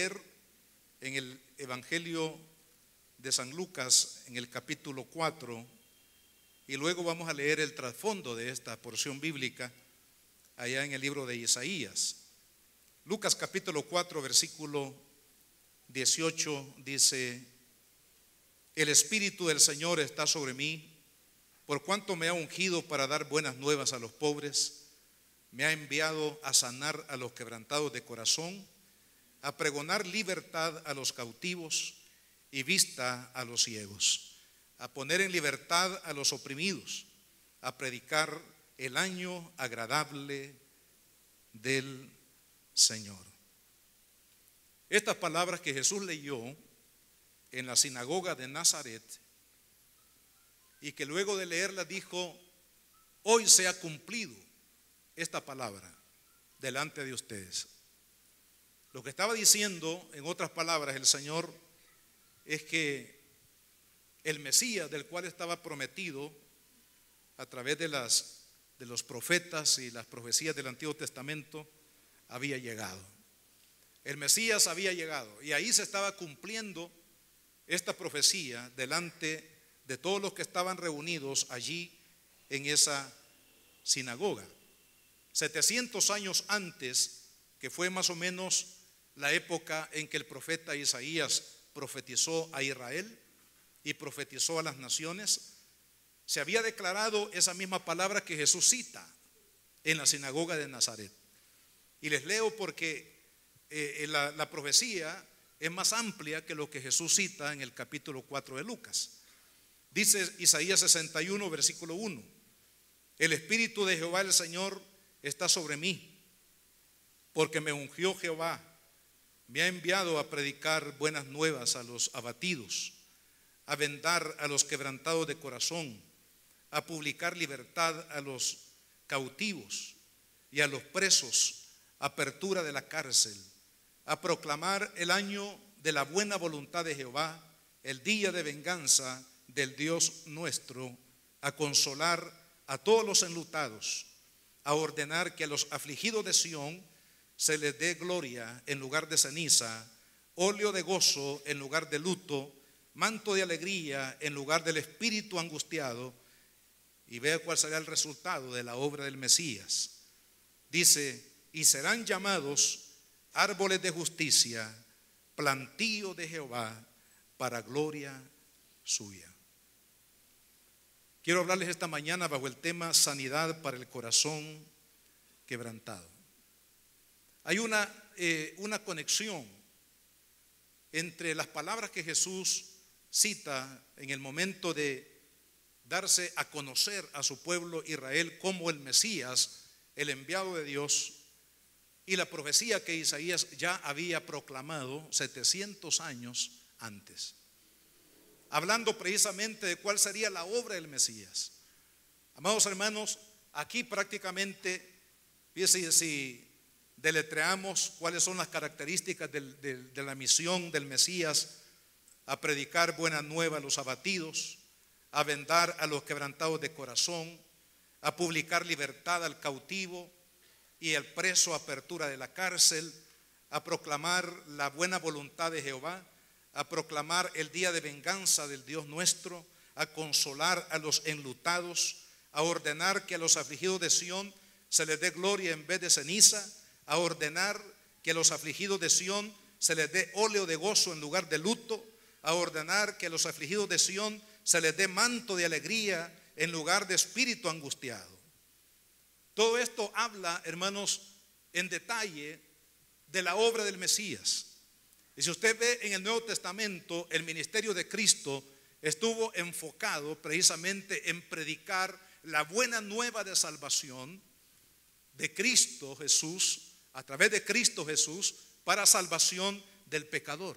leer en el Evangelio de San Lucas, en el capítulo 4, y luego vamos a leer el trasfondo de esta porción bíblica allá en el libro de Isaías. Lucas capítulo 4, versículo 18 dice: el Espíritu del Señor está sobre mí, por cuanto me ha ungido para dar buenas nuevas a los pobres, me ha enviado a sanar a los quebrantados de corazón, a pregonar libertad a los cautivos y vista a los ciegos, a poner en libertad a los oprimidos, a predicar el año agradable del Señor. Estas palabras que Jesús leyó en la sinagoga de Nazaret y que luego de leerlas dijo: hoy se ha cumplido esta palabra delante de ustedes. Lo que estaba diciendo, en otras palabras, el Señor es que el Mesías, del cual estaba prometido a través de los profetas y las profecías del Antiguo Testamento, había llegado. El Mesías había llegado y ahí se estaba cumpliendo esta profecía delante de todos los que estaban reunidos allí en esa sinagoga. 700 años antes, que fue más o menos la época en que el profeta Isaías profetizó a Israel y profetizó a las naciones, se había declarado esa misma palabra que Jesús cita en la sinagoga de Nazaret. Y les leo porque la profecía es más amplia que lo que Jesús cita en el capítulo 4 de Lucas. Dice Isaías 61, versículo 1: el Espíritu de Jehová el Señor está sobre mí, porque me ungió Jehová, me ha enviado a predicar buenas nuevas a los abatidos, a vendar a los quebrantados de corazón, a publicar libertad a los cautivos y a los presos, apertura de la cárcel, a proclamar el año de la buena voluntad de Jehová, el día de venganza del Dios nuestro, a consolar a todos los enlutados, a ordenar que a los afligidos de Sión se les dé gloria en lugar de ceniza, óleo de gozo en lugar de luto, manto de alegría en lugar del espíritu angustiado. Y vea cuál será el resultado de la obra del Mesías. Dice: y serán llamados árboles de justicia, plantío de Jehová, para gloria suya. Quiero hablarles esta mañana bajo el tema sanidad para el corazón quebrantado. Hay una conexión entre las palabras que Jesús cita en el momento de darse a conocer a su pueblo Israel como el Mesías, el enviado de Dios, y la profecía que Isaías ya había proclamado 700 años antes, hablando precisamente de cuál sería la obra del Mesías. Amados hermanos, aquí prácticamente, fíjense, si deletreamos cuáles son las características de la misión del Mesías: a predicar buena nueva a los abatidos, a vendar a los quebrantados de corazón, a publicar libertad al cautivo y al preso, apertura de la cárcel, a proclamar la buena voluntad de Jehová, a proclamar el día de venganza del Dios nuestro, a consolar a los enlutados, a ordenar que a los afligidos de Sión se les dé gloria en vez de ceniza, a ordenar que a los afligidos de Sión se les dé óleo de gozo en lugar de luto, a ordenar que a los afligidos de Sión se les dé manto de alegría en lugar de espíritu angustiado. Todo esto habla, hermanos, en detalle de la obra del Mesías. Y si usted ve en el Nuevo Testamento, el ministerio de Cristo estuvo enfocado precisamente en predicar la buena nueva de salvación de Cristo Jesús, a través de Cristo Jesús, para salvación del pecador.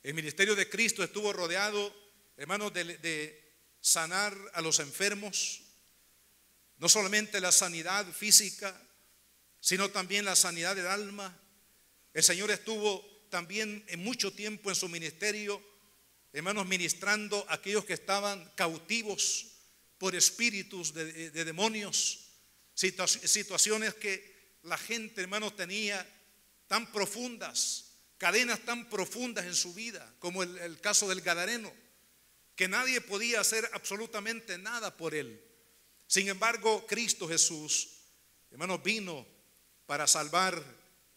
El ministerio de Cristo estuvo rodeado, hermanos, de sanar a los enfermos, no solamente la sanidad física, sino también la sanidad del alma. El Señor estuvo también en mucho tiempo en su ministerio, hermanos, ministrando a aquellos que estaban cautivos por espíritus de demonios, situaciones que la gente, hermanos, tenía tan profundas, cadenas tan profundas en su vida, como el caso del Gadareno, que nadie podía hacer absolutamente nada por él. Sin embargo, Cristo Jesús, hermanos, vino para salvar,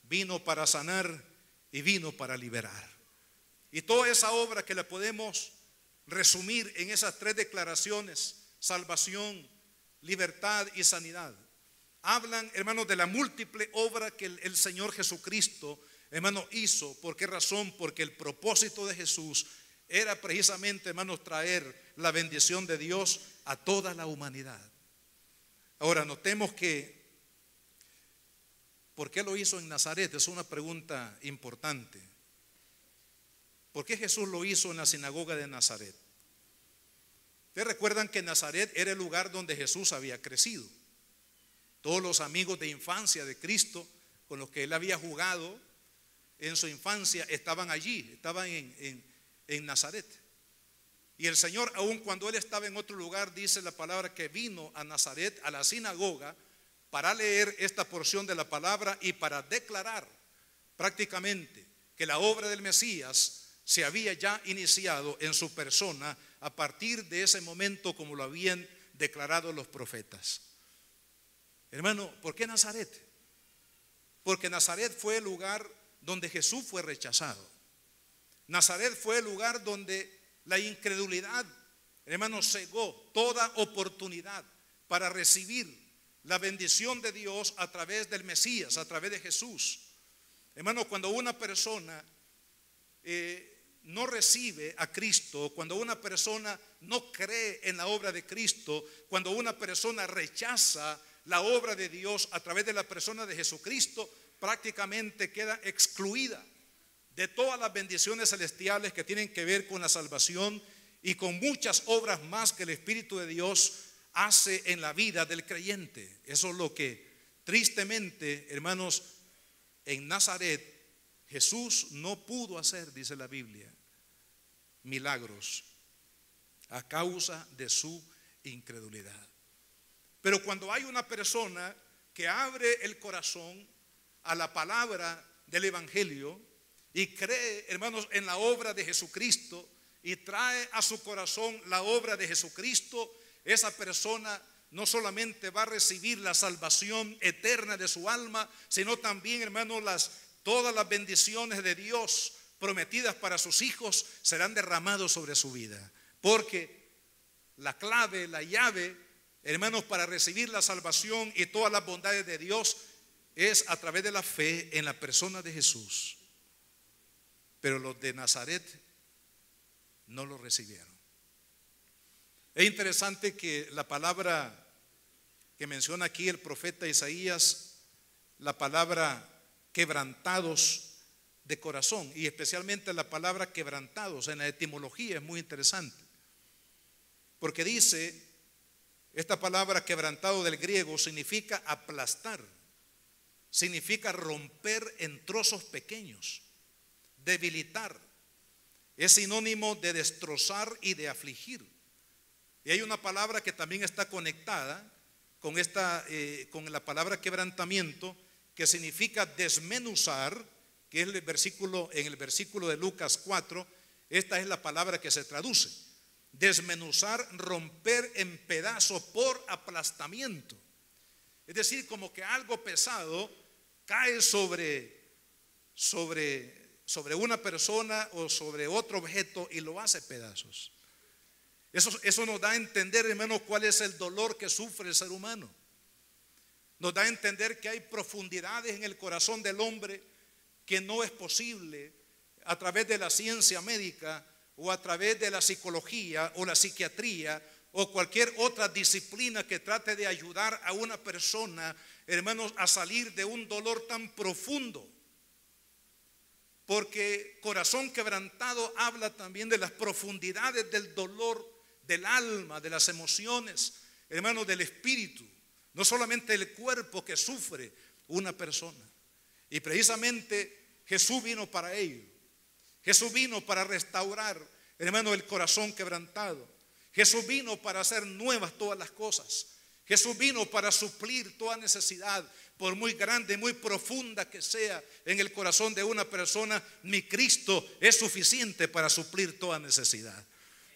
vino para sanar y vino para liberar. Y toda esa obra que la podemos resumir en esas tres declaraciones: salvación, libertad y sanidad, hablan, hermanos, de la múltiple obra que el Señor Jesucristo, hermanos, hizo. ¿Por qué razón? Porque el propósito de Jesús era precisamente, hermanos, traer la bendición de Dios a toda la humanidad. Ahora, notemos que ¿por qué lo hizo en Nazaret? Es una pregunta importante. ¿Por qué Jesús lo hizo en la sinagoga de Nazaret? Ustedes recuerdan que Nazaret era el lugar donde Jesús había crecido. Todos los amigos de infancia de Cristo con los que él había jugado en su infancia estaban allí, estaban en Nazaret. Y el Señor, aun cuando él estaba en otro lugar, dice la palabra que vino a Nazaret, a la sinagoga, para leer esta porción de la palabra y para declarar prácticamente que la obra del Mesías se había ya iniciado en su persona a partir de ese momento, como lo habían declarado los profetas. Hermano, ¿por qué Nazaret? Porque Nazaret fue el lugar donde Jesús fue rechazado. Nazaret fue el lugar donde la incredulidad, hermano, cegó toda oportunidad para recibir la bendición de Dios a través del Mesías, a través de Jesús. Hermano, cuando una persona no recibe a Cristo, cuando una persona no cree en la obra de Cristo, cuando una persona rechaza la obra de Dios a través de la persona de Jesucristo, prácticamente queda excluida de todas las bendiciones celestiales que tienen que ver con la salvación y con muchas obras más que el Espíritu de Dios hace en la vida del creyente. Eso es lo que tristemente, hermanos, en Nazaret Jesús no pudo hacer, dice la Biblia, milagros a causa de su incredulidad. Pero cuando hay una persona que abre el corazón a la palabra del Evangelio y cree, hermanos, en la obra de Jesucristo y trae a su corazón la obra de Jesucristo, esa persona no solamente va a recibir la salvación eterna de su alma, sino también, hermanos, todas las bendiciones de Dios prometidas para sus hijos serán derramados sobre su vida. Porque la clave, la llave, hermanos, para recibir la salvación y todas las bondades de Dios es a través de la fe en la persona de Jesús. Pero los de Nazaret no lo recibieron. Es interesante que la palabra que menciona aquí el profeta Isaías, la palabra quebrantados de corazón, y especialmente la palabra quebrantados en la etimología es muy interesante, porque dice, esta palabra quebrantado del griego significa aplastar, significa romper en trozos pequeños, debilitar, es sinónimo de destrozar y de afligir. Y hay una palabra que también está conectada con la palabra quebrantamiento, que significa desmenuzar, que es en el versículo de Lucas 4, esta es la palabra que se traduce. Desmenuzar, romper en pedazos por aplastamiento. Es decir, como que algo pesado cae sobre una persona o sobre otro objeto y lo hace pedazos. Eso nos da a entender, hermanos, cuál es el dolor que sufre el ser humano. Nos da a entender que hay profundidades en el corazón del hombre que no es posible a través de la ciencia médica o a través de la psicología o la psiquiatría o cualquier otra disciplina que trate de ayudar a una persona, hermanos, a salir de un dolor tan profundo. Porque corazón quebrantado habla también de las profundidades del dolor del alma, de las emociones, hermanos, del espíritu, no solamente el cuerpo que sufre una persona. Y precisamente Jesús vino para ello. Jesús vino para restaurar, hermano, el corazón quebrantado. Jesús vino para hacer nuevas todas las cosas. Jesús vino para suplir toda necesidad, por muy grande, muy profunda que sea en el corazón de una persona. Mi Cristo es suficiente para suplir toda necesidad.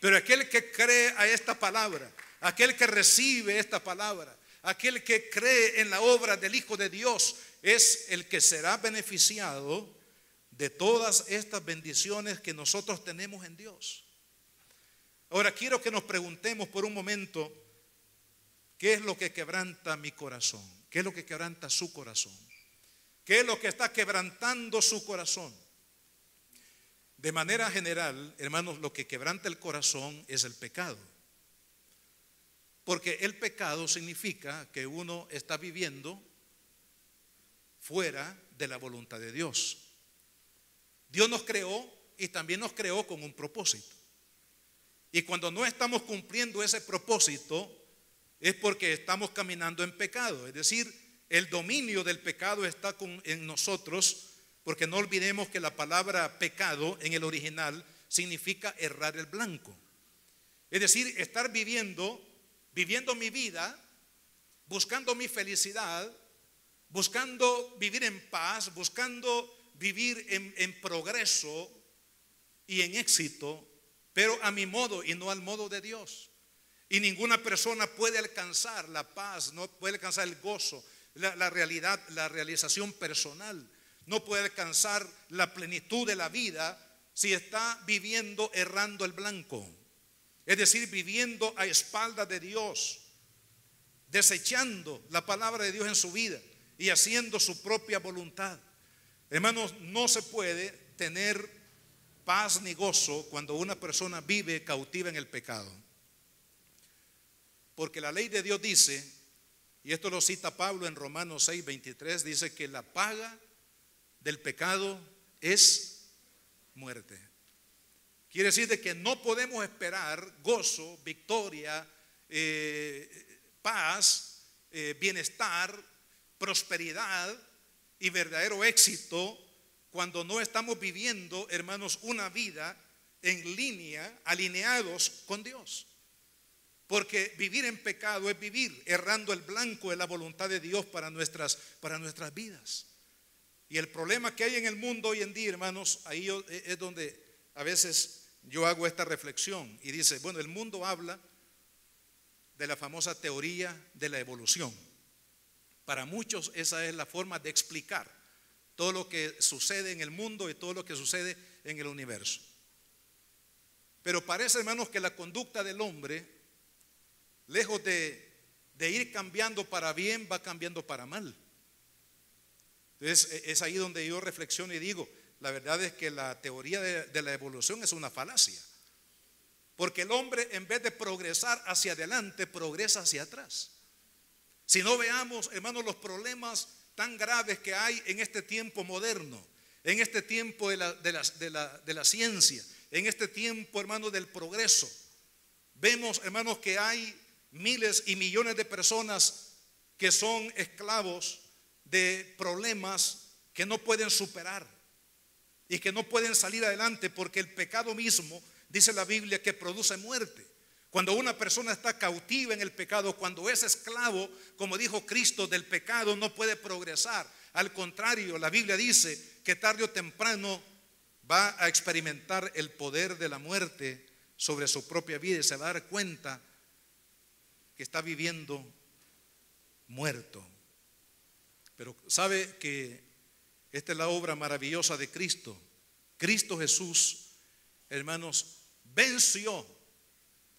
Pero aquel que cree a esta palabra, aquel que recibe esta palabra, aquel que cree en la obra del Hijo de Dios, es el que será beneficiado de todas estas bendiciones que nosotros tenemos en Dios. Ahora quiero que nos preguntemos por un momento, ¿qué es lo que quebranta mi corazón? ¿Qué es lo que quebranta su corazón? ¿Qué es lo que está quebrantando su corazón? De manera general, hermanos, lo que quebranta el corazón es el pecado. Porque el pecado significa que uno está viviendo fuera de la voluntad de Dios. Dios nos creó y también nos creó con un propósito. Y cuando no estamos cumpliendo ese propósito, es porque estamos caminando en pecado. Es decir, el dominio del pecado está en nosotros, porque no olvidemos que la palabra pecado en el original significa errar el blanco. Es decir, estar viviendo mi vida, buscando mi felicidad, buscando vivir en paz, buscando vivir en progreso y en éxito, pero a mi modo y no al modo de Dios. Y ninguna persona puede alcanzar la paz, no puede alcanzar el gozo, la realidad, la realización personal. No puede alcanzar la plenitud de la vida si está viviendo errando el blanco. Es decir, viviendo a espaldas de Dios, desechando la palabra de Dios en su vida y haciendo su propia voluntad. Hermanos, no se puede tener paz ni gozo cuando una persona vive cautiva en el pecado. Porque la ley de Dios dice, y esto lo cita Pablo en Romanos 6:23, dice que la paga del pecado es muerte. Quiere decir de que no podemos esperar gozo, victoria, paz, bienestar, prosperidad y verdadero éxito cuando no estamos viviendo, hermanos, una vida en línea, alineados con Dios. Porque vivir en pecado es vivir errando el blanco de la voluntad de Dios para nuestras vidas. Y el problema que hay en el mundo hoy en día, hermanos, ahí es donde a veces yo hago esta reflexión y dice, bueno, el mundo habla de la famosa teoría de la evolución. Para muchos esa es la forma de explicar todo lo que sucede en el mundo y todo lo que sucede en el universo. Pero parece, hermanos, que la conducta del hombre, lejos de ir cambiando para bien, va cambiando para mal. Entonces es ahí donde yo reflexiono y digo, la verdad es que la teoría de la evolución es una falacia. Porque el hombre, en vez de progresar hacia adelante, progresa hacia atrás. Si no veamos, hermanos, los problemas tan graves que hay en este tiempo moderno, en este tiempo de la ciencia, en este tiempo, hermanos, del progreso. Vemos, hermanos, que hay miles y millones de personas que son esclavos de problemas que no pueden superar y que no pueden salir adelante porque el pecado mismo, dice la Biblia, que produce muerte. Cuando una persona está cautiva en el pecado, cuando es esclavo, como dijo Cristo, del pecado, no puede progresar. Al contrario, la Biblia dice que tarde o temprano va a experimentar el poder de la muerte sobre su propia vida y se va a dar cuenta que está viviendo muerto. Pero sabe que esta es la obra maravillosa de Cristo. Cristo Jesús, hermanos, venció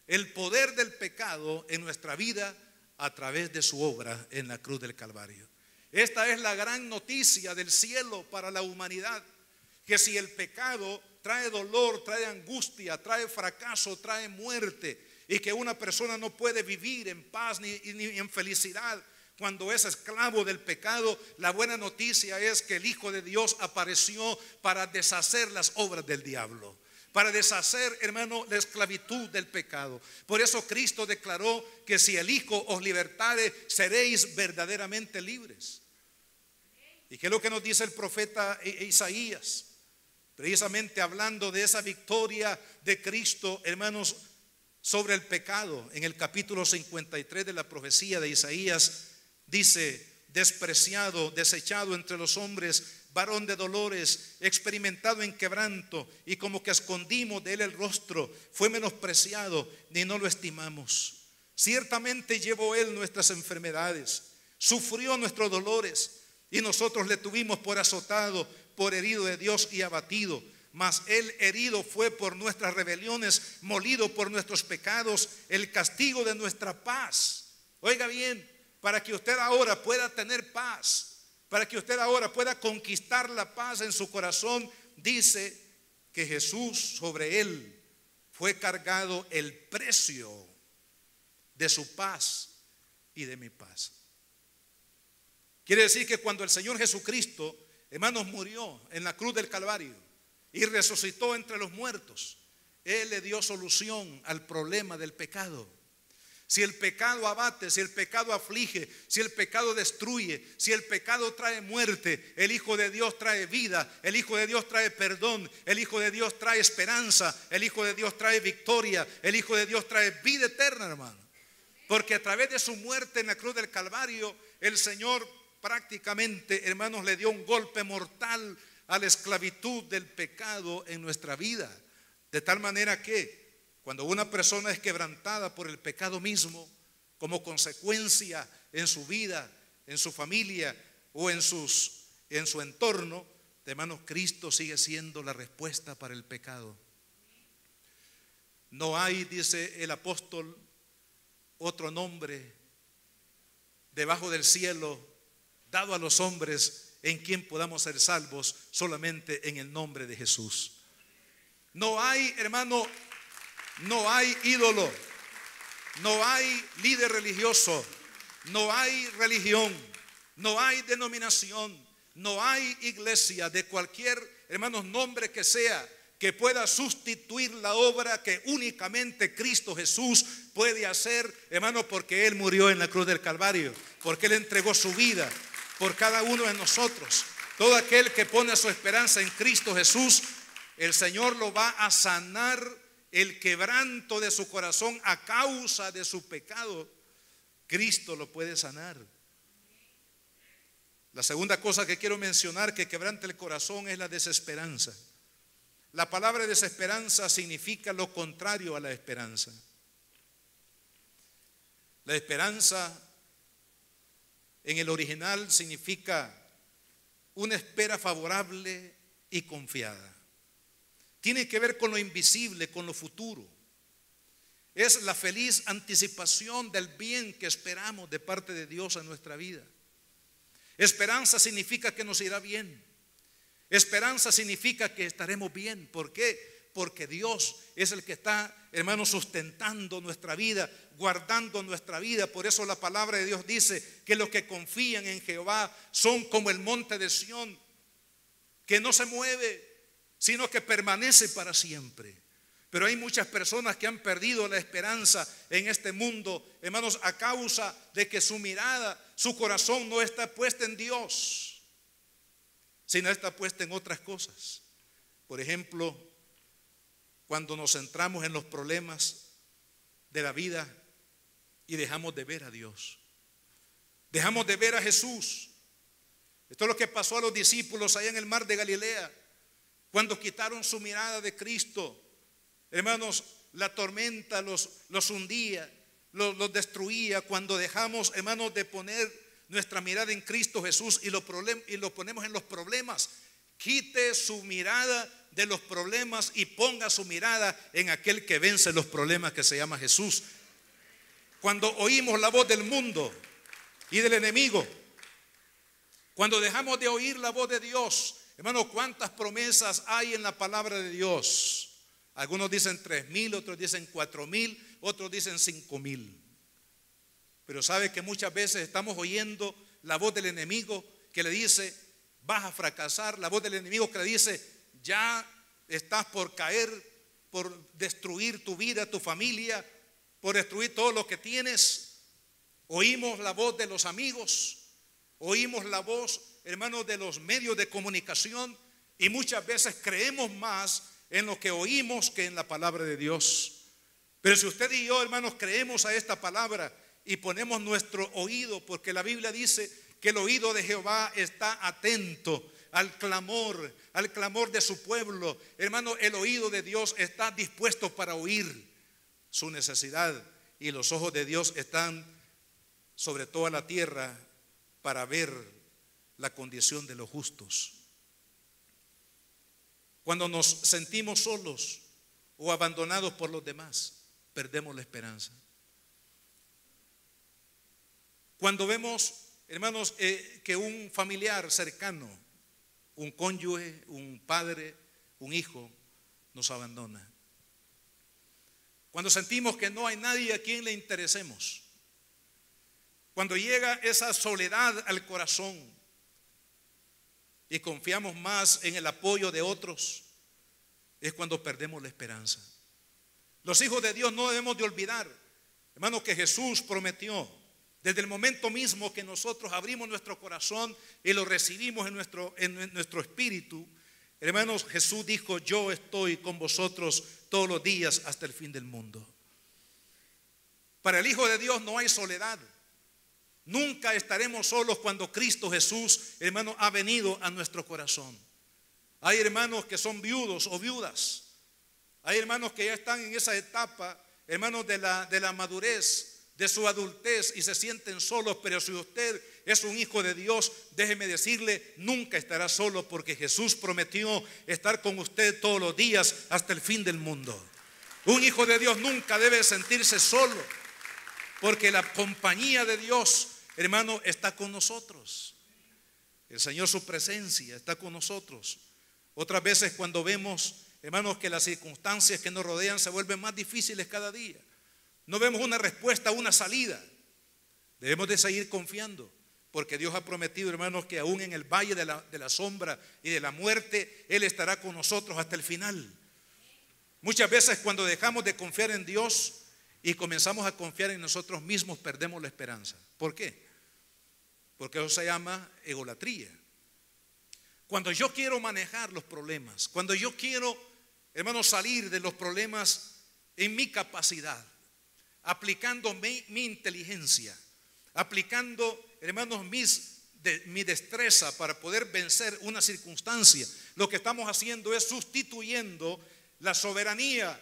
el poder del pecado en nuestra vida a través de su obra en la cruz del Calvario. Esta es la gran noticia del cielo para la humanidad, que si el pecado trae dolor, trae angustia, trae fracaso, trae muerte, y que una persona no puede vivir en paz ni en felicidad cuando es esclavo del pecado, la buena noticia es que el Hijo de Dios apareció para deshacer las obras del diablo, para deshacer, hermano, la esclavitud del pecado. Por eso Cristo declaró que si el Hijo os libertare, seréis verdaderamente libres. ¿Y qué es lo que nos dice el profeta Isaías? Precisamente hablando de esa victoria de Cristo, hermanos, sobre el pecado. En el capítulo 53 de la profecía de Isaías dice: despreciado, desechado entre los hombres, varón de dolores, experimentado en quebranto, y como que escondimos de él el rostro, fue menospreciado, ni no lo estimamos. Ciertamente llevó él nuestras enfermedades, sufrió nuestros dolores, y nosotros le tuvimos por azotado, por herido de Dios y abatido. Mas él herido fue por nuestras rebeliones, molido por nuestros pecados, el castigo de nuestra paz. Oiga bien, para que usted ahora pueda tener paz, para que usted ahora pueda conquistar la paz en su corazón, dice que Jesús, sobre él fue cargado el precio de su paz y de mi paz. Quiere decir que cuando el Señor Jesucristo, hermanos, murió en la cruz del Calvario y resucitó entre los muertos, Él le dio solución al problema del pecado. Si el pecado abate, si el pecado aflige, si el pecado destruye, si el pecado trae muerte, el Hijo de Dios trae vida, el Hijo de Dios trae perdón, el Hijo de Dios trae esperanza, el Hijo de Dios trae victoria, el Hijo de Dios trae vida eterna, hermano. Porque a través de su muerte en la cruz del Calvario, el Señor prácticamente, hermanos, le dio un golpe mortal a la esclavitud del pecado en nuestra vida. De tal manera que cuando una persona es quebrantada por el pecado mismo, como consecuencia en su vida, en su familia o en su entorno, hermanos, Cristo sigue siendo la respuesta para el pecado. No hay, dice el apóstol, otro nombre debajo del cielo dado a los hombres en quien podamos ser salvos, solamente en el nombre de Jesús. No hay, hermano, no hay ídolo, no hay líder religioso, no hay religión, no hay denominación, no hay iglesia de cualquier, hermanos, nombre que sea, que pueda sustituir la obra que únicamente Cristo Jesús puede hacer, hermano, porque Él murió en la cruz del Calvario, porque Él entregó su vida por cada uno de nosotros. Todo aquel que pone su esperanza en Cristo Jesús, el Señor lo va a sanar el quebranto de su corazón a causa de su pecado. Cristo lo puede sanar. La segunda cosa que quiero mencionar que quebranta el corazón es la desesperanza. La palabra desesperanza significa lo contrario a la esperanza. La esperanza en el original significa una espera favorable y confiada. Tiene que ver con lo invisible, con lo futuro. Es la feliz anticipación del bien que esperamos de parte de Dios en nuestra vida. Esperanza significa que nos irá bien. Esperanza significa que estaremos bien. ¿Por qué? Porque Dios es el que está, hermanos, sustentando nuestra vida, guardando nuestra vida. Por eso la palabra de Dios dice que los que confían en Jehová son como el monte de Sión, que no se mueve, sino que permanece para siempre. Pero hay muchas personas que han perdido la esperanza en este mundo, hermanos, a causa de que su mirada, su corazón no está puesta en Dios, sino está puesta en otras cosas. Por ejemplo, cuando nos centramos en los problemas de la vida y dejamos de ver a Dios, dejamos de ver a Jesús. Esto es lo que pasó a los discípulos allá en el mar de Galilea. Cuando quitaron su mirada de Cristo, hermanos, la tormenta los hundía, los destruía. Cuando dejamos, hermanos, de poner nuestra mirada en Cristo Jesús y lo ponemos en los problemas, quite su mirada de los problemas y ponga su mirada en aquel que vence los problemas, que se llama Jesús. Cuando oímos la voz del mundo y del enemigo, cuando dejamos de oír la voz de Dios, hermano, ¿cuántas promesas hay en la palabra de Dios? Algunos dicen 3,000, otros dicen 4,000, otros dicen 5,000. Pero sabe que muchas veces estamos oyendo la voz del enemigo que le dice: vas a fracasar. La voz del enemigo que le dice: ya estás por caer, por destruir tu vida, tu familia, por destruir todo lo que tienes. Oímos la voz de los amigos, oímos la voz, hermanos, de los medios de comunicación, y muchas veces creemos más en lo que oímos que en la palabra de Dios. Pero si usted y yo, hermanos, creemos a esta palabra y ponemos nuestro oído, porque la Biblia dice que el oído de Jehová está atento al clamor de su pueblo. Hermano, el oído de Dios está dispuesto para oír su necesidad, y los ojos de Dios están sobre toda la tierra para ver la condición de los justos. Cuando nos sentimos solos o abandonados por los demás, perdemos la esperanza. Cuando vemos, hermanos, que un familiar cercano, un cónyuge, un padre, un hijo, nos abandona. Cuando sentimos que no hay nadie a quien le interesemos. Cuando llega esa soledad al corazón y confiamos más en el apoyo de otros, es cuando perdemos la esperanza. Los hijos de Dios no debemos de olvidar, hermanos, que Jesús prometió desde el momento mismo que nosotros abrimos nuestro corazón y lo recibimos en nuestro espíritu. Hermanos, Jesús dijo: yo estoy con vosotros todos los días hasta el fin del mundo. Para el Hijo de Dios no hay soledad. Nunca estaremos solos cuando Cristo Jesús, hermano, ha venido a nuestro corazón. Hay hermanos que son viudos o viudas. Hay hermanos que ya están en esa etapa, hermanos, de la madurez, de su adultez, y se sienten solos. Pero si usted es un hijo de Dios, déjeme decirle, nunca estará solo, porque Jesús prometió estar con usted todos los días hasta el fin del mundo. Un hijo de Dios nunca debe sentirse solo, porque la compañía de Dios, hermano, está con nosotros. El Señor, su presencia está con nosotros. Otras veces cuando vemos, hermanos, que las circunstancias que nos rodean se vuelven más difíciles cada día, no vemos una respuesta, una salida, debemos de seguir confiando, porque Dios ha prometido, hermanos, que aún en el valle de la sombra y de la muerte, Él estará con nosotros hasta el final. Muchas veces cuando dejamos de confiar en Dios y comenzamos a confiar en nosotros mismos, perdemos la esperanza. ¿Por qué? Porque eso se llama egolatría. Cuando yo quiero manejar los problemas, cuando yo quiero, hermanos, salir de los problemas en mi capacidad, aplicando mi inteligencia, aplicando, hermanos, mi destreza para poder vencer una circunstancia, lo que estamos haciendo es sustituyendo la soberanía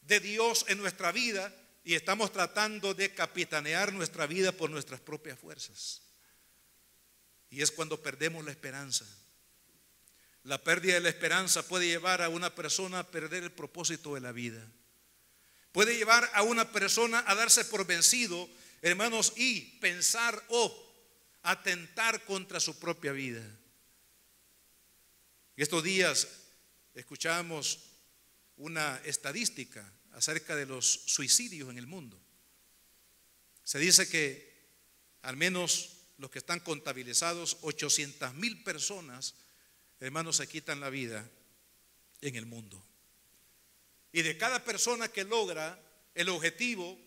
de Dios en nuestra vida, y estamos tratando de capitanear nuestra vida por nuestras propias fuerzas. Y es cuando perdemos la esperanza. La pérdida de la esperanza puede llevar a una persona a perder el propósito de la vida. Puede llevar a una persona a darse por vencido, hermanos, y pensar o atentar contra su propia vida. Estos días escuchamos una estadística acerca de los suicidios en el mundo. Se dice que al menos los que están contabilizados, 800,000 personas, hermanos, se quitan la vida en el mundo. Y de cada persona que logra el objetivo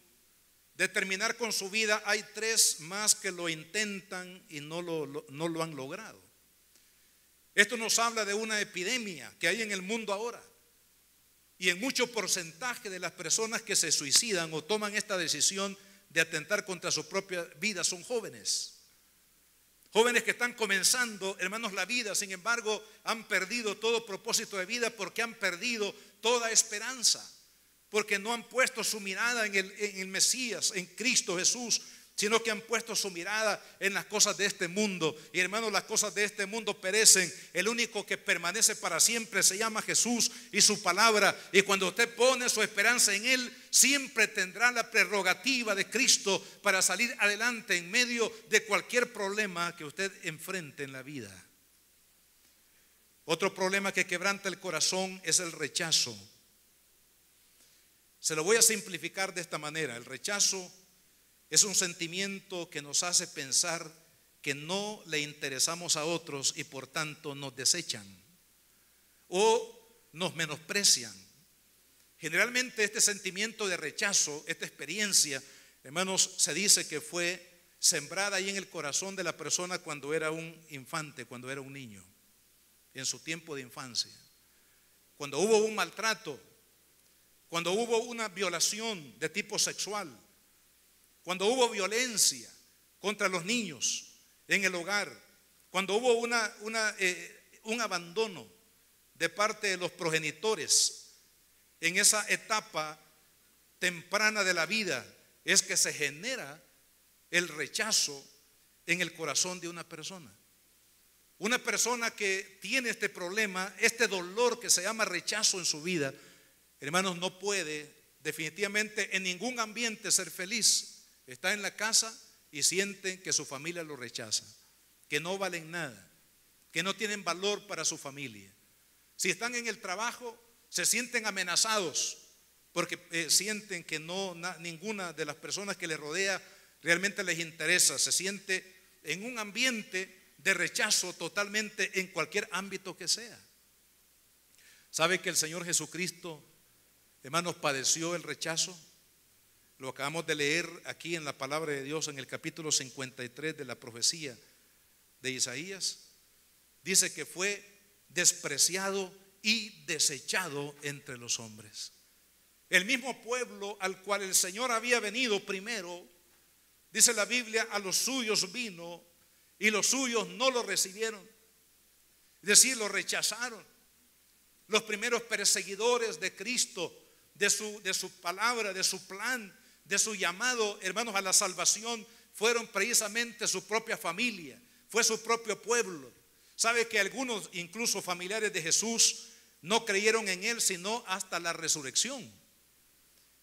de terminar con su vida, hay 3 más que lo intentan y no lo han logrado. Esto nos habla de una epidemia que hay en el mundo ahora. Y en mucho porcentaje de las personas que se suicidan o toman esta decisión de atentar contra su propia vida son jóvenes. Jóvenes que están comenzando, hermanos, la vida. Sin embargo, han perdido todo propósito de vida, porque han perdido toda esperanza, porque no han puesto su mirada en el Mesías, en Cristo Jesús, sino que han puesto su mirada en las cosas de este mundo. Y hermanos, las cosas de este mundo perecen. El único que permanece para siempre se llama Jesús y su palabra. Y cuando usted pone su esperanza en Él, siempre tendrá la prerrogativa de Cristo para salir adelante en medio de cualquier problema que usted enfrente en la vida. Otro problema que quebranta el corazón es el rechazo. Se lo voy a simplificar de esta manera. El rechazo es un sentimiento que nos hace pensar que no le interesamos a otros y por tanto nos desechan o nos menosprecian. Generalmente este sentimiento de rechazo, esta experiencia, hermanos, se dice que fue sembrada ahí en el corazón de la persona cuando era un infante, cuando era un niño, en su tiempo de infancia. Cuando hubo un maltrato, cuando hubo una violación de tipo sexual, cuando hubo violencia contra los niños en el hogar, cuando hubo un abandono de parte de los progenitores, en esa etapa temprana de la vida es que se genera el rechazo en el corazón de una persona. Una persona que tiene este problema, este dolor que se llama rechazo en su vida, hermanos, no puede definitivamente en ningún ambiente ser feliz. Está en la casa y sienten que su familia lo rechaza, que no valen nada, que no tienen valor para su familia. Si están en el trabajo, se sienten amenazados porque sienten que ninguna de las personas que les rodea realmente les interesa. Se siente en un ambiente de rechazo totalmente en cualquier ámbito que sea. ¿Sabe que el Señor Jesucristo, hermanos, padeció el rechazo? Lo acabamos de leer aquí en la palabra de Dios en el capítulo 53 de la profecía de Isaías. Dice que fue despreciado y desechado entre los hombres. El mismo pueblo al cual el Señor había venido primero, dice la Biblia, a los suyos vino y los suyos no lo recibieron. Es decir, lo rechazaron. Los primeros perseguidores de Cristo, de su palabra, de su plan, de su llamado, hermanos, a la salvación, fueron precisamente su propia familia, fue su propio pueblo. Sabe que algunos, incluso familiares de Jesús, no creyeron en Él sino hasta la resurrección.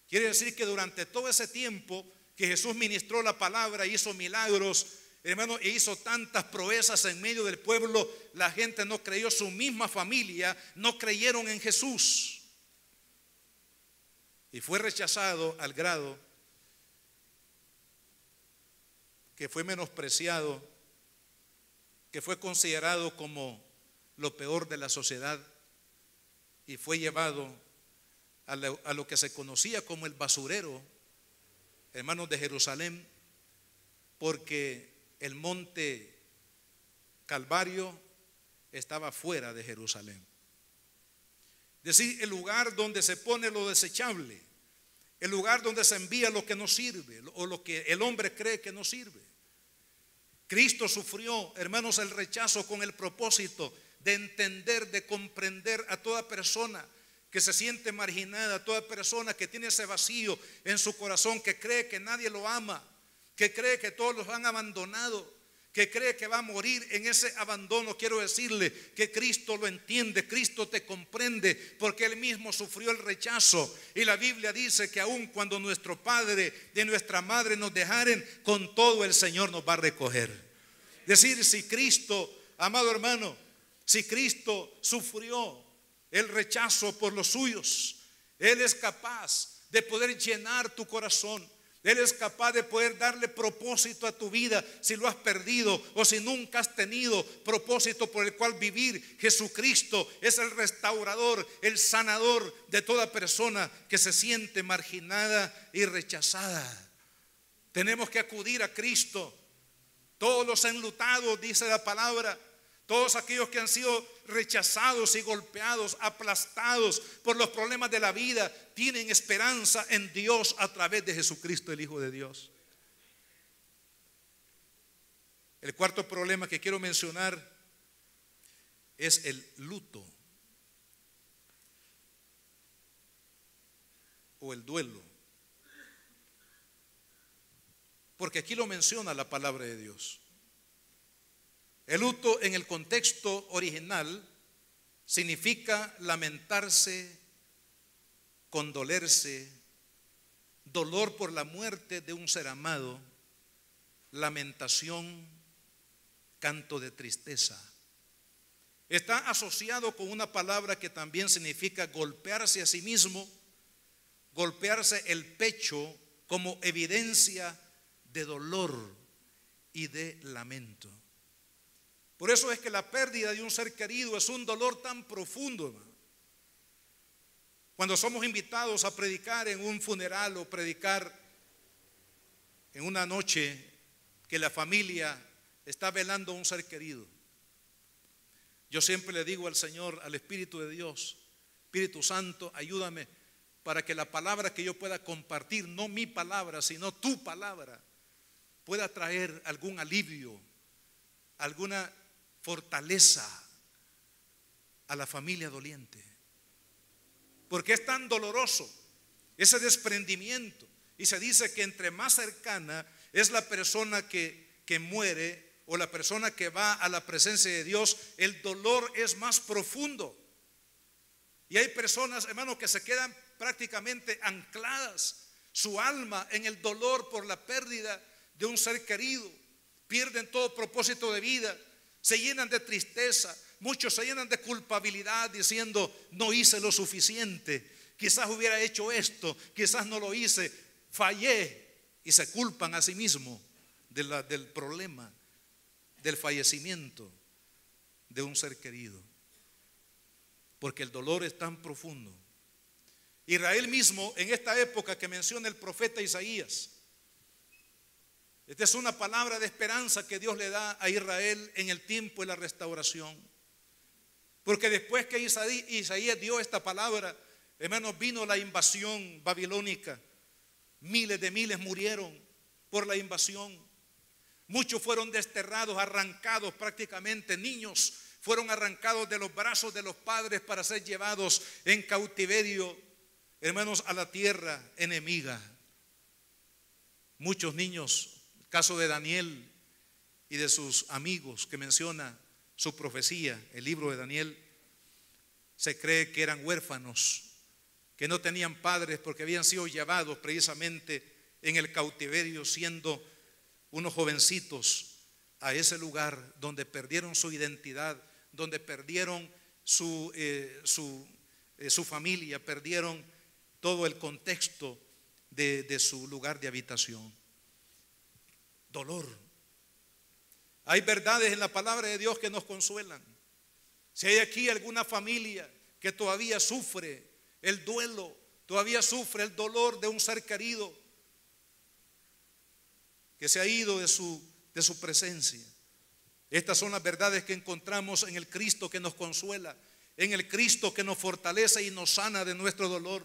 Quiere decir que durante todo ese tiempo que Jesús ministró la palabra, hizo milagros, hermano, e hizo tantas proezas en medio del pueblo, la gente no creyó, su misma familia no creyeron en Jesús. Y fue rechazado al grado que fue menospreciado, que fue considerado como lo peor de la sociedad y fue llevado a lo que se conocía como el basurero, hermanos, de Jerusalén, porque el monte Calvario estaba fuera de Jerusalén. Es decir, el lugar donde se pone lo desechable, el lugar donde se envía lo que no sirve o lo que el hombre cree que no sirve. Cristo sufrió, hermanos, el rechazo con el propósito de entender, de comprender a toda persona que se siente marginada, a toda persona que tiene ese vacío en su corazón, que cree que nadie lo ama, que cree que todos los han abandonado, que cree que va a morir en ese abandono. Quiero decirle que Cristo lo entiende, Cristo te comprende, porque Él mismo sufrió el rechazo. Y la Biblia dice que aun cuando nuestro padre y nuestra madre nos dejaren, con todo el Señor nos va a recoger. Es decir, si Cristo, amado hermano, si Cristo sufrió el rechazo por los suyos, Él es capaz de poder llenar tu corazón. Él es capaz de poder darle propósito a tu vida si lo has perdido o si nunca has tenido propósito por el cual vivir. Jesucristo es el restaurador, el sanador de toda persona que se siente marginada y rechazada. Tenemos que acudir a Cristo. Todos los enlutados, dice la palabra, todos aquellos que han sido rechazados y golpeados, aplastados por los problemas de la vida, tienen esperanza en Dios a través de Jesucristo, el Hijo de Dios. El cuarto problema que quiero mencionar es el luto o el duelo. Porque aquí lo menciona la palabra de Dios. El luto en el contexto original significa lamentarse, condolerse, dolor por la muerte de un ser amado, lamentación, canto de tristeza. Está asociado con una palabra que también significa golpearse a sí mismo, golpearse el pecho como evidencia de dolor y de lamento. Por eso es que la pérdida de un ser querido es un dolor tan profundo, hermano. Cuando somos invitados a predicar en un funeral o predicar en una noche que la familia está velando a un ser querido, yo siempre le digo al Señor, al Espíritu de Dios: Espíritu Santo, ayúdame para que la palabra que yo pueda compartir, no mi palabra, sino tu palabra, pueda traer algún alivio, alguna fortaleza a la familia doliente. Porque es tan doloroso ese desprendimiento. Y se dice que entre más cercana es la persona que muere o la persona que va a la presencia de Dios, el dolor es más profundo. Y hay personas, hermanos, que se quedan prácticamente ancladas su alma en el dolor por la pérdida de un ser querido. Pierden todo propósito de vida, se llenan de tristeza, muchos se llenan de culpabilidad diciendo: no hice lo suficiente, quizás hubiera hecho esto, quizás no lo hice, fallé, y se culpan a sí mismos del problema, del fallecimiento de un ser querido, porque el dolor es tan profundo. Israel mismo, en esta época que menciona el profeta Isaías, esta es una palabra de esperanza que Dios le da a Israel en el tiempo de la restauración. Porque después que Isaías dio esta palabra, hermanos, vino la invasión babilónica. Miles de miles murieron por la invasión. Muchos fueron desterrados, arrancados prácticamente. Niños fueron arrancados de los brazos de los padres para ser llevados en cautiverio, hermanos, a la tierra enemiga. Muchos niños, el caso de Daniel y de sus amigos que menciona su profecía, el libro de Daniel, se cree que eran huérfanos, que no tenían padres porque habían sido llevados precisamente en el cautiverio siendo unos jovencitos a ese lugar donde perdieron su identidad, donde perdieron su familia, perdieron todo el contexto de su lugar de habitación. Dolor. Hay verdades en la palabra de Dios que nos consuelan. Si hay aquí alguna familia que todavía sufre el duelo, todavía sufre el dolor de un ser querido que se ha ido de su presencia, estas son las verdades que encontramos en el Cristo que nos consuela, en el Cristo que nos fortalece y nos sana de nuestro dolor.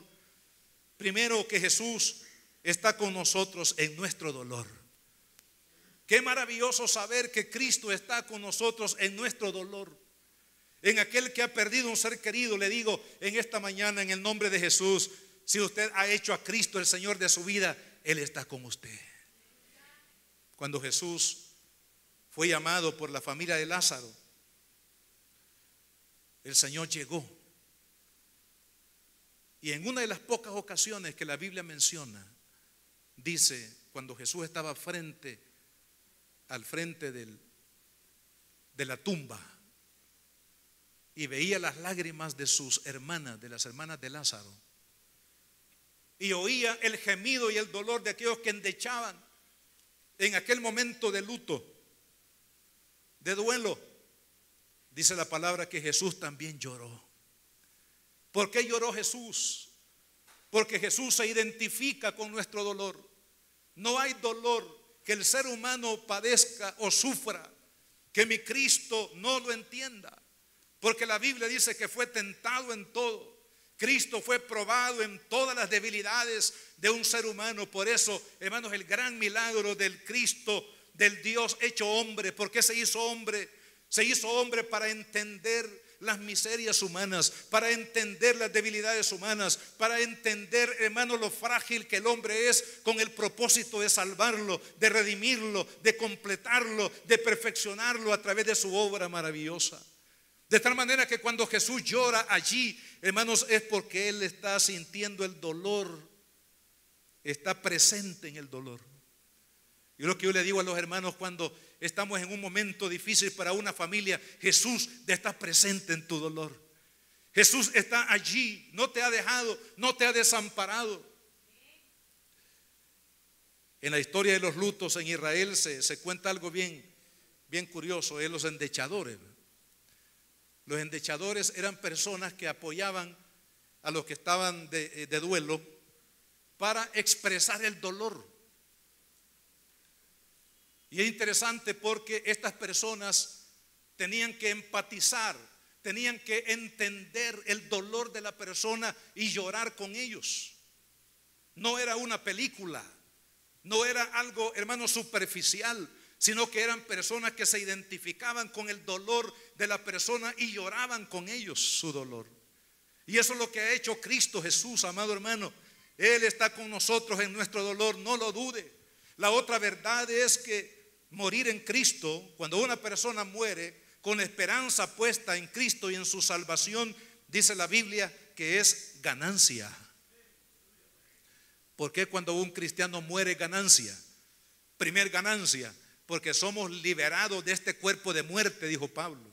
Primero, que Jesús está con nosotros en nuestro dolor. Qué maravilloso saber que Cristo está con nosotros en nuestro dolor. En aquel que ha perdido un ser querido, le digo en esta mañana, en el nombre de Jesús, si usted ha hecho a Cristo el Señor de su vida, Él está con usted. Cuando Jesús fue llamado por la familia de Lázaro, el Señor llegó. Y en una de las pocas ocasiones que la Biblia menciona, dice, cuando Jesús estaba al frente de la tumba y veía las lágrimas de sus hermanas, de las hermanas de Lázaro, y oía el gemido y el dolor de aquellos que endechaban en aquel momento de luto, de duelo, dice la palabra que Jesús también lloró. ¿Por qué lloró Jesús? Porque Jesús se identifica con nuestro dolor. No hay dolor que el ser humano padezca o sufra que mi Cristo no lo entienda, porque la Biblia dice que fue tentado en todo. Cristo fue probado en todas las debilidades de un ser humano. Por eso, hermanos, el gran milagro del Cristo, del Dios hecho hombre. ¿Por qué se hizo hombre? Se hizo hombre para entender las miserias humanas, para entender las debilidades humanas, para entender, hermano, lo frágil que el hombre es, con el propósito de salvarlo, de redimirlo, de completarlo, de perfeccionarlo a través de su obra maravillosa. De tal manera que cuando Jesús llora allí, hermanos, es porque Él está sintiendo el dolor, está presente en el dolor. Y lo que yo le digo a los hermanos cuando estamos en un momento difícil para una familia: Jesús está presente en tu dolor. Jesús está allí, no te ha dejado, no te ha desamparado. En la historia de los lutos en Israel se cuenta algo bien curioso, es los endechadores. Los endechadores eran personas que apoyaban a los que estaban de duelo para expresar el dolor. Y es interesante porque estas personas tenían que empatizar tenían que entender el dolor de la persona y llorar con ellos. No era una película, no era algo, hermano, superficial, sino que eran personas que se identificaban con el dolor de la persona y lloraban con ellos su dolor. Y eso es lo que ha hecho Cristo Jesús, amado hermano. Él está con nosotros en nuestro dolor, no lo dude. La otra verdad es que morir en Cristo, cuando una persona muere con esperanza puesta en Cristo y en su salvación, dice la Biblia que es ganancia. ¿Por qué cuando un cristiano muere ganancia? Primer ganancia, porque somos liberados de este cuerpo de muerte, dijo Pablo.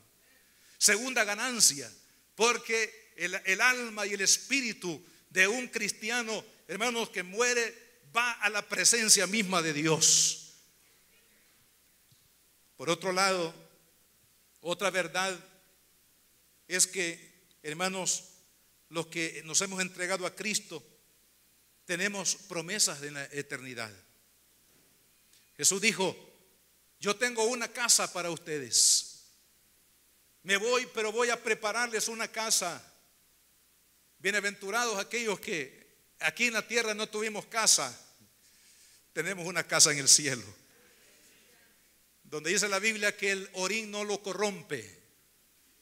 Segunda ganancia, porque el alma y el espíritu de un cristiano, hermanos, que muere, va a la presencia misma de Dios. Por otro lado, otra verdad es que, hermanos, los que nos hemos entregado a Cristo, tenemos promesas de la eternidad. Jesús dijo: yo tengo una casa para ustedes. Me voy, pero voy a prepararles una casa. Bienaventurados aquellos que aquí en la tierra no tuvimos casa. Tenemos una casa en el cielo, donde dice la Biblia que el orín no lo corrompe,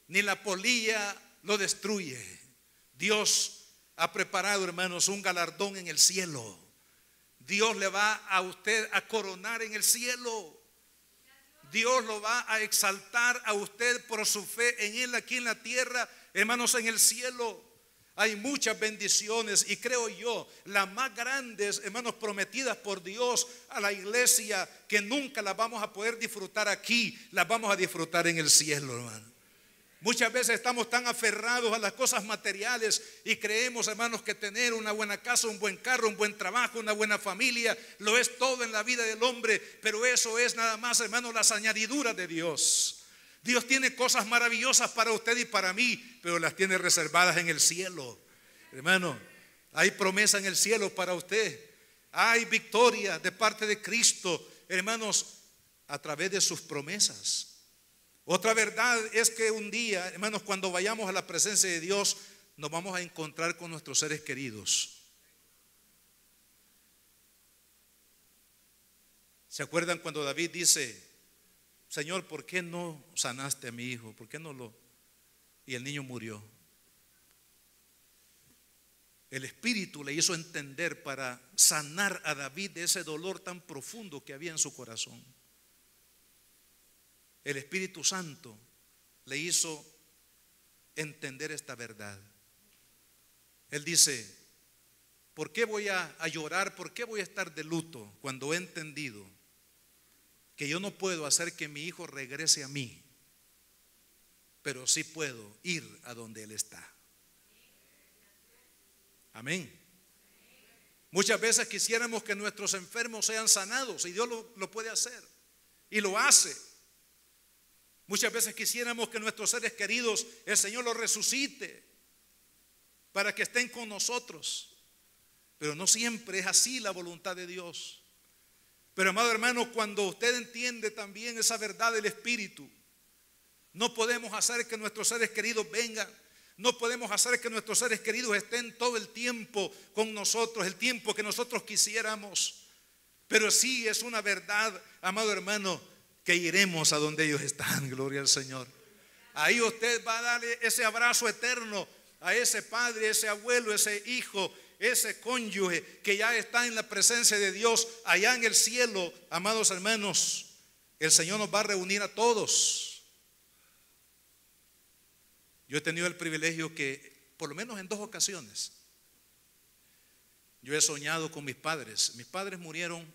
ni la polilla lo destruye. Dios ha preparado, hermanos, un galardón en el cielo. Dios le va a usted a coronar en el cielo. Dios lo va a exaltar a usted por su fe en Él aquí en la tierra, hermanos, en el cielo. Hay muchas bendiciones y creo yo, las más grandes, hermanos, prometidas por Dios a la iglesia, que nunca las vamos a poder disfrutar aquí, las vamos a disfrutar en el cielo, hermano. Muchas veces estamos tan aferrados a las cosas materiales y creemos, hermanos, que tener una buena casa, un buen carro, un buen trabajo, una buena familia, lo es todo en la vida del hombre. Pero eso es nada más, hermanos, las añadiduras de Dios. Dios tiene cosas maravillosas para usted y para mí, pero las tiene reservadas en el cielo. Hermano, hay promesa en el cielo para usted. Hay victoria de parte de Cristo, hermanos, a través de sus promesas. Otra verdad es que un día, hermanos, cuando vayamos a la presencia de Dios, nos vamos a encontrar con nuestros seres queridos. ¿Se acuerdan cuando David dice: Señor, ¿por qué no sanaste a mi hijo? ¿Por qué no lo? Y el niño murió. El Espíritu le hizo entender para sanar a David de ese dolor tan profundo que había en su corazón. El Espíritu Santo le hizo entender esta verdad. Él dice: ¿por qué voy a llorar? ¿Por qué voy a estar de luto cuando he entendido que yo no puedo hacer que mi hijo regrese a mí, pero sí puedo ir a donde él está? Amén. Muchas veces quisiéramos que nuestros enfermos sean sanados, y Dios lo puede hacer y lo hace. Muchas veces quisiéramos que nuestros seres queridos, el Señor los resucite para que estén con nosotros, pero no siempre es así la voluntad de Dios. Pero, amado hermano, cuando usted entiende también esa verdad del Espíritu, no podemos hacer que nuestros seres queridos vengan, no podemos hacer que nuestros seres queridos estén todo el tiempo con nosotros, el tiempo que nosotros quisiéramos. Pero sí es una verdad, amado hermano, que iremos a donde ellos están. Gloria al Señor. Ahí usted va a darle ese abrazo eterno a ese padre, ese abuelo, ese hijo, ese cónyuge que ya está en la presencia de Dios allá en el cielo. Amados hermanos, el Señor nos va a reunir a todos. Yo he tenido el privilegio que por lo menos en 2 ocasiones yo he soñado con mis padres. Mis padres murieron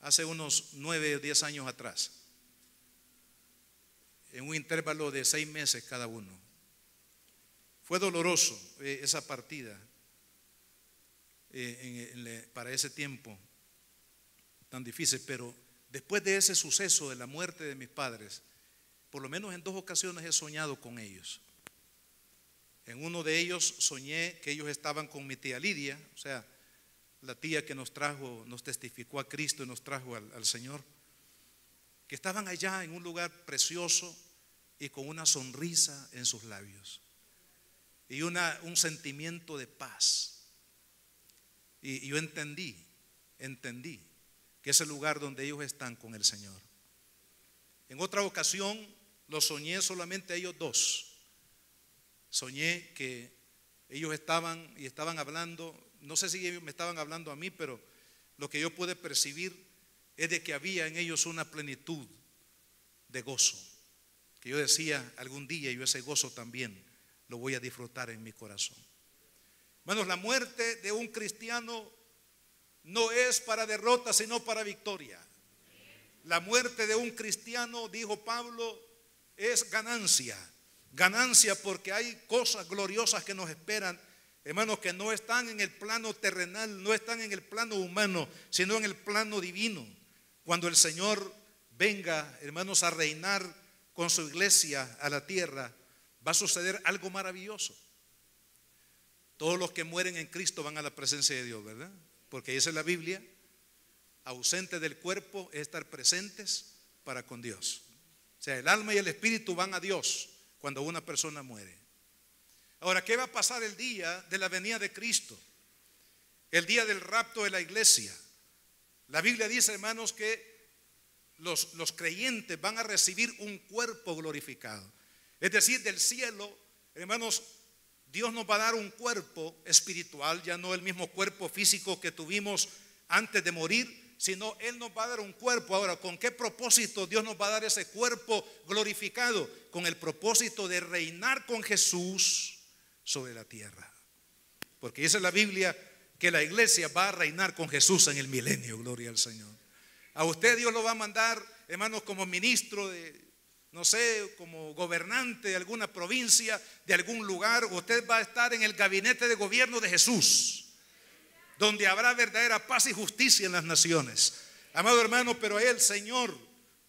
hace unos 9 o 10 años atrás, en un intervalo de 6 meses cada uno. Fue doloroso esa partida para ese tiempo tan difícil, pero después de ese suceso de la muerte de mis padres, por lo menos en 2 ocasiones he soñado con ellos. En uno de ellos soñé que ellos estaban con mi tía Lidia, o sea, la tía que nos trajo, nos testificó a Cristo y nos trajo al Señor, que estaban allá en un lugar precioso, y con una sonrisa en sus labios y un sentimiento de paz. Y yo entendí que es el lugar donde ellos están con el Señor. En otra ocasión los soñé solamente a ellos dos. Soñé que ellos estaban hablando, no sé si ellos me estaban hablando a mí, pero lo que yo pude percibir es de que había en ellos una plenitud de gozo, que yo decía, algún día yo ese gozo también lo voy a disfrutar en mi corazón. Hermanos, la muerte de un cristiano no es para derrota, sino para victoria. La muerte de un cristiano, dijo Pablo, es ganancia. Ganancia porque hay cosas gloriosas que nos esperan, hermanos, que no están en el plano terrenal, no están en el plano humano, sino en el plano divino. Cuando el Señor venga, hermanos, a reinar con su iglesia a la tierra, va a suceder algo maravilloso. Todos los que mueren en Cristo van a la presencia de Dios, ¿verdad? Porque dice la Biblia, ausentes del cuerpo es estar presentes para con Dios. O sea, el alma y el espíritu van a Dios cuando una persona muere. Ahora, ¿qué va a pasar el día de la venida de Cristo? El día del rapto de la iglesia. La Biblia dice, hermanos, que los creyentes van a recibir un cuerpo glorificado. Es decir, del cielo, hermanos, Dios nos va a dar un cuerpo espiritual, ya no el mismo cuerpo físico que tuvimos antes de morir, sino Él nos va a dar un cuerpo. Ahora, ¿con qué propósito Dios nos va a dar ese cuerpo glorificado? Con el propósito de reinar con Jesús sobre la tierra. Porque dice la Biblia que la iglesia va a reinar con Jesús en el milenio, gloria al Señor. A usted Dios lo va a mandar, hermanos, como ministro de, no sé, como gobernante de alguna provincia, de algún lugar. Usted va a estar en el gabinete de gobierno de Jesús, donde habrá verdadera paz y justicia en las naciones. Amado hermano, pero el Señor,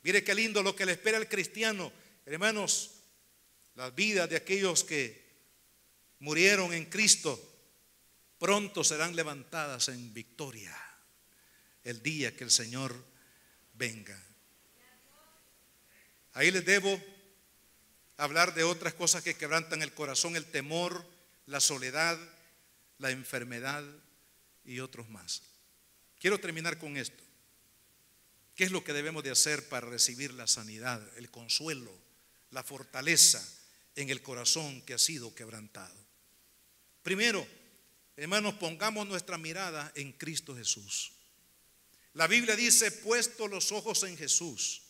mire qué lindo lo que le espera al cristiano. Hermanos, las vidas de aquellos que murieron en Cristo pronto serán levantadas en victoria el día que el Señor venga. Ahí les debo hablar de otras cosas que quebrantan el corazón: el temor, la soledad, la enfermedad y otros más. Quiero terminar con esto. ¿Qué es lo que debemos de hacer para recibir la sanidad, el consuelo, la fortaleza en el corazón que ha sido quebrantado? Primero, hermanos, pongamos nuestra mirada en Cristo Jesús. La Biblia dice: puesto los ojos en Jesús,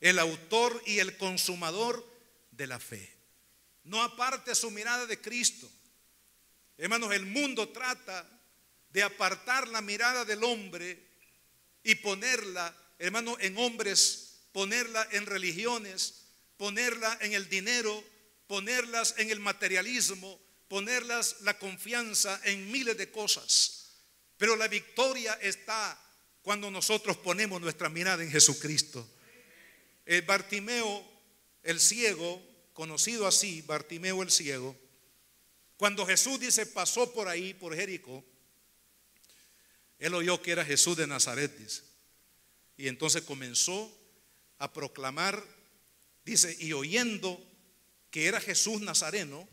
el autor y el consumador de la fe. No aparte su mirada de Cristo. Hermanos, el mundo trata de apartar la mirada del hombre y ponerla, hermanos, en hombres, ponerla en religiones, ponerla en el dinero, ponerlas en el materialismo, ponerlas la confianza en miles de cosas. Pero la victoria está cuando nosotros ponemos nuestra mirada en Jesucristo. Bartimeo el ciego, conocido así, Bartimeo el ciego, cuando Jesús dice pasó por ahí, por Jericó, él oyó que era Jesús de Nazaret, dice, y entonces comenzó a proclamar, dice, y oyendo que era Jesús Nazareno,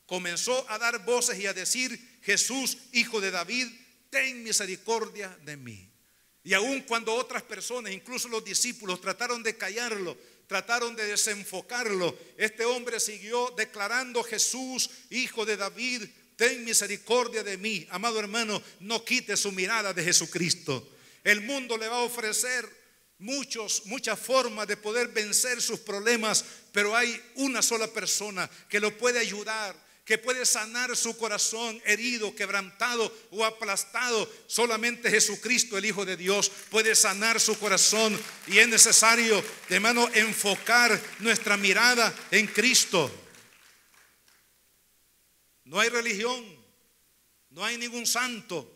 comenzó a dar voces y a decir: Jesús, hijo de David, ten misericordia de mí. Y aun cuando otras personas, incluso los discípulos, trataron de callarlo, trataron de desenfocarlo, este hombre siguió declarando: Jesús, hijo de David, ten misericordia de mí. Amado hermano, no quite su mirada de Jesucristo. El mundo le va a ofrecer muchas formas de poder vencer sus problemas, pero hay una sola persona que lo puede ayudar, que puede sanar su corazón herido, quebrantado o aplastado. Solamente Jesucristo, el Hijo de Dios, puede sanar su corazón, y es necesario, hermano, enfocar nuestra mirada en Cristo. No hay religión, no hay ningún santo,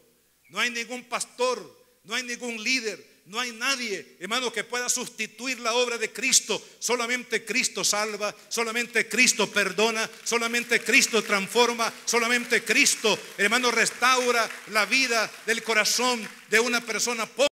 no hay ningún pastor, no hay ningún líder, no hay nadie, hermano, que pueda sustituir la obra de Cristo. Solamente Cristo salva, solamente Cristo perdona, solamente Cristo transforma, solamente Cristo, hermano, restaura la vida del corazón de una persona pobre.